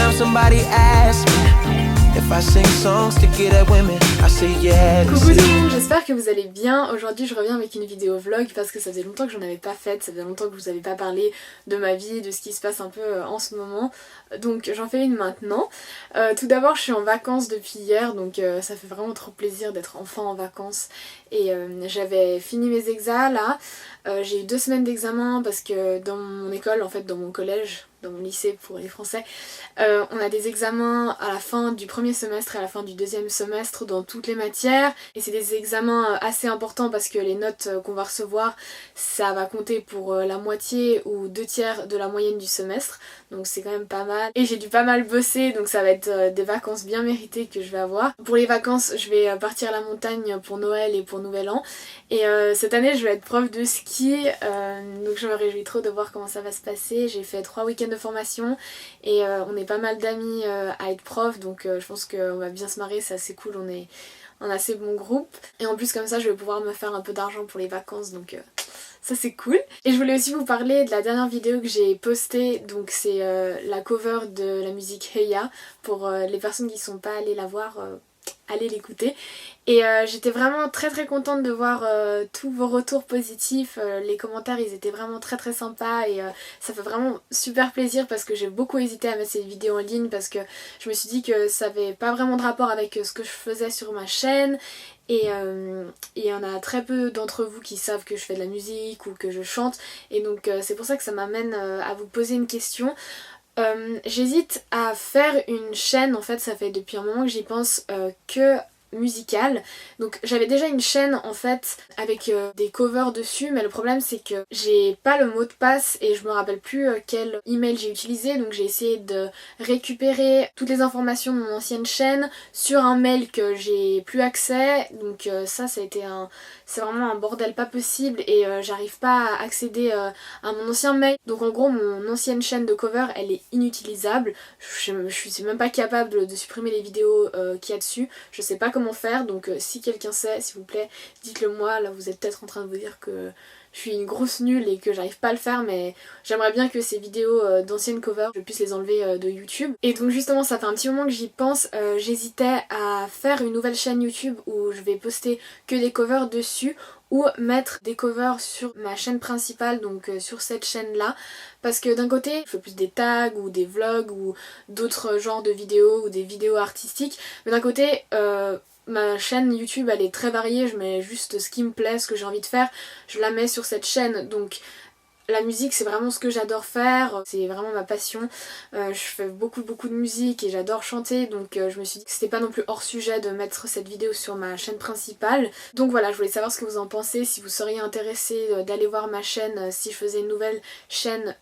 time somebody asks me if I sing songs to get at women, I say yeah. Coucou tout le monde, j'espère que vous allez bien. Aujourd'hui je reviens avec une vidéo vlog parce que ça faisait longtemps que j'en avais pas faite, ça faisait longtemps que je vous avais pas parlé de ma vie, de ce qui se passe un peu en ce moment. Donc j'en fais une maintenant. Tout d'abord je suis en vacances depuis hier, donc ça fait vraiment trop plaisir d'être enfin en vacances. Et j'avais fini mes examens là. J'ai eu 2 semaines d'examen parce que dans mon école, en fait dans mon collège, dans mon lycée pour les français, on a des examens à la fin du premier semestre et à la fin du deuxième semestre dans toutes les matières. Et c'est des examens assez importants parce que les notes qu'on va recevoir, ça va compter pour la moitié ou 2/3 de la moyenne du semestre. Donc c'est quand même pas mal. Et j'ai dû pas mal bosser, donc ça va être des vacances bien méritées que je vais avoir. Pour les vacances, je vais partir à la montagne pour Noël et pour Nouvel An. Et cette année, je vais être prof de ski, donc je me réjouis trop de voir comment ça va se passer. J'ai fait 3 week-ends de formation et on est pas mal d'amis à être prof, donc je pense qu'on va bien se marrer, c'est assez cool, on est un assez bon groupe. Et en plus comme ça, je vais pouvoir me faire un peu d'argent pour les vacances, donc ça c'est cool. Et je voulais aussi vous parler de la dernière vidéo que j'ai postée, donc c'est la cover de la musique Heya. Pour les personnes qui sont pas allées la voir, allez l'écouter. Et j'étais vraiment très contente de voir tous vos retours positifs, les commentaires ils étaient vraiment très sympas et ça fait vraiment super plaisir parce que j'ai beaucoup hésité à mettre cette vidéo en ligne parce que je me suis dit que ça avait pas vraiment de rapport avec ce que je faisais sur ma chaîne. Et il y en a très peu d'entre vous qui savent que je fais de la musique ou que je chante, et donc c'est pour ça que ça m'amène à vous poser une question. J'hésite à faire une chaîne, en fait ça fait depuis un moment que j'y pense, que musicale. Donc j'avais déjà une chaîne en fait avec des covers dessus, mais le problème c'est que j'ai pas le mot de passe et je me rappelle plus quel email j'ai utilisé, donc j'ai essayé de récupérer toutes les informations de mon ancienne chaîne sur un mail que j'ai plus accès, donc ça a été c'est vraiment un bordel pas possible et j'arrive pas à accéder à mon ancien mail. Donc en gros mon ancienne chaîne de cover elle est inutilisable, je suis même pas capable de supprimer les vidéos qu'il y a dessus, je sais pas comment faire, donc si quelqu'un sait, s'il vous plaît dites-le moi. Là vous êtes peut-être en train de vous dire que je suis une grosse nulle et que j'arrive pas à le faire, mais j'aimerais bien que ces vidéos d'anciennes covers, je puisse les enlever de YouTube. Et donc justement ça fait un petit moment que j'y pense, j'hésitais à faire une nouvelle chaîne YouTube où je vais poster que des covers dessus, ou mettre des covers sur ma chaîne principale, donc sur cette chaîne là, parce que d'un côté je fais plus des tags ou des vlogs ou d'autres genres de vidéos ou des vidéos artistiques, mais d'un côté ma chaîne YouTube elle est très variée, je mets juste ce qui me plaît, ce que j'ai envie de faire, je la mets sur cette chaîne. Donc la musique c'est vraiment ce que j'adore faire, c'est vraiment ma passion, je fais beaucoup de musique et j'adore chanter, donc je me suis dit que c'était pas non plus hors sujet de mettre cette vidéo sur ma chaîne principale. Donc voilà, je voulais savoir ce que vous en pensez, si vous seriez intéressé d'aller voir ma chaîne si je faisais une nouvelle chaîne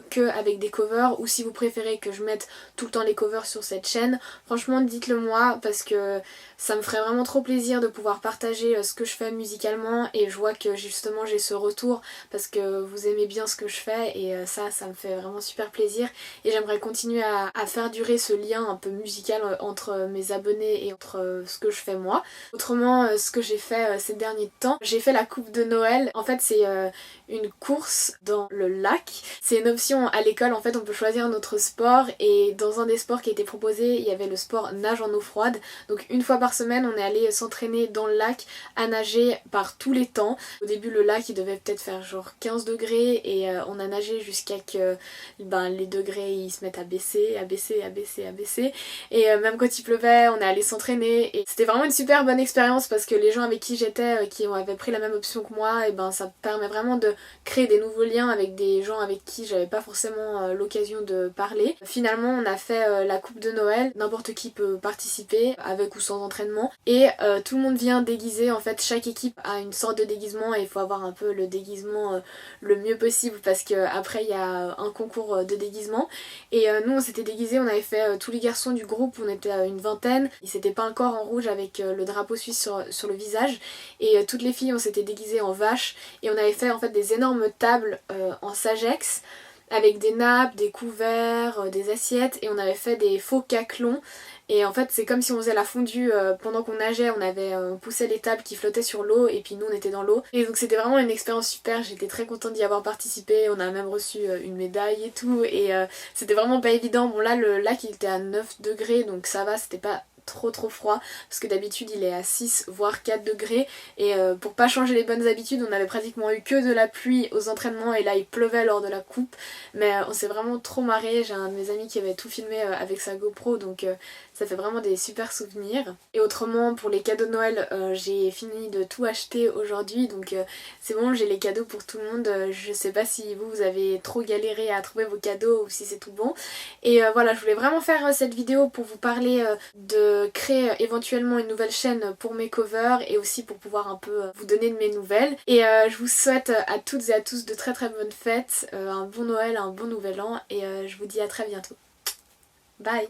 que avec des covers, ou si vous préférez que je mette tout le temps les covers sur cette chaîne. Franchement dites-le moi parce que ça me ferait vraiment trop plaisir de pouvoir partager ce que je fais musicalement, et je vois que justement j'ai ce retour parce que vous aimez bien ce que je fais, et ça me fait vraiment super plaisir, et j'aimerais continuer à faire durer ce lien un peu musical entre mes abonnés et entre ce que je fais moi. Autrement, ce que j'ai fait ces derniers temps, j'ai fait la coupe de Noël. En fait c'est une course dans le lac, c'est une option à l'école, en fait on peut choisir notre sport, et dans un des sports qui a été proposé il y avait le sport nage en eau froide. Donc une fois par semaine on est allé s'entraîner dans le lac à nager par tous les temps. Au début le lac il devait peut-être faire genre 15 degrés, et on a nagé jusqu'à que les degrés ils se mettent à baisser, et même quand il pleuvait on est allé s'entraîner, et c'était vraiment une super bonne expérience parce que les gens avec qui j'étais qui avaient pris la même option que moi, et ça permet vraiment de créer des nouveaux liens avec des gens avec qui j'avais pas forcément l'occasion de parler. Finalement on a fait la coupe de Noël, n'importe qui peut participer avec ou sans entraînement, et tout le monde vient déguisé. En fait chaque équipe a une sorte de déguisement et il faut avoir un peu le déguisement le mieux possible parce qu'après il y a un concours de déguisement. Et nous on s'était déguisés, on avait fait tous les garçons du groupe, on était une vingtaine, ils s'étaient peint encore en rouge avec le drapeau suisse sur le visage, et toutes les filles on s'était déguisées en vaches, et on avait fait en fait des énormes tables en sagex avec des nappes, des couverts, des assiettes et on avait fait des faux caclons. Et en fait c'est comme si on faisait la fondue pendant qu'on nageait, on poussait les tables qui flottaient sur l'eau et puis nous on était dans l'eau. Et donc c'était vraiment une expérience super, j'étais très contente d'y avoir participé, on a même reçu une médaille et tout et c'était vraiment pas évident. Bon là le lac il était à 9 degrés donc ça va, c'était pas trop froid parce que d'habitude il est à 6 voire 4 degrés et pour pas changer les bonnes habitudes on avait pratiquement eu que de la pluie aux entraînements et là il pleuvait lors de la coupe mais on s'est vraiment trop marré. J'ai un de mes amis qui avait tout filmé avec sa GoPro donc ça fait vraiment des super souvenirs. Et autrement pour les cadeaux de Noël j'ai fini de tout acheter aujourd'hui donc c'est bon, j'ai les cadeaux pour tout le monde. Je sais pas si vous avez trop galéré à trouver vos cadeaux ou si c'est tout bon et voilà, je voulais vraiment faire cette vidéo pour vous parler de créer éventuellement une nouvelle chaîne pour mes covers et aussi pour pouvoir un peu vous donner de mes nouvelles. Et je vous souhaite à toutes et à tous de très bonnes fêtes, un bon Noël, un bon nouvel an et je vous dis à très bientôt. Bye!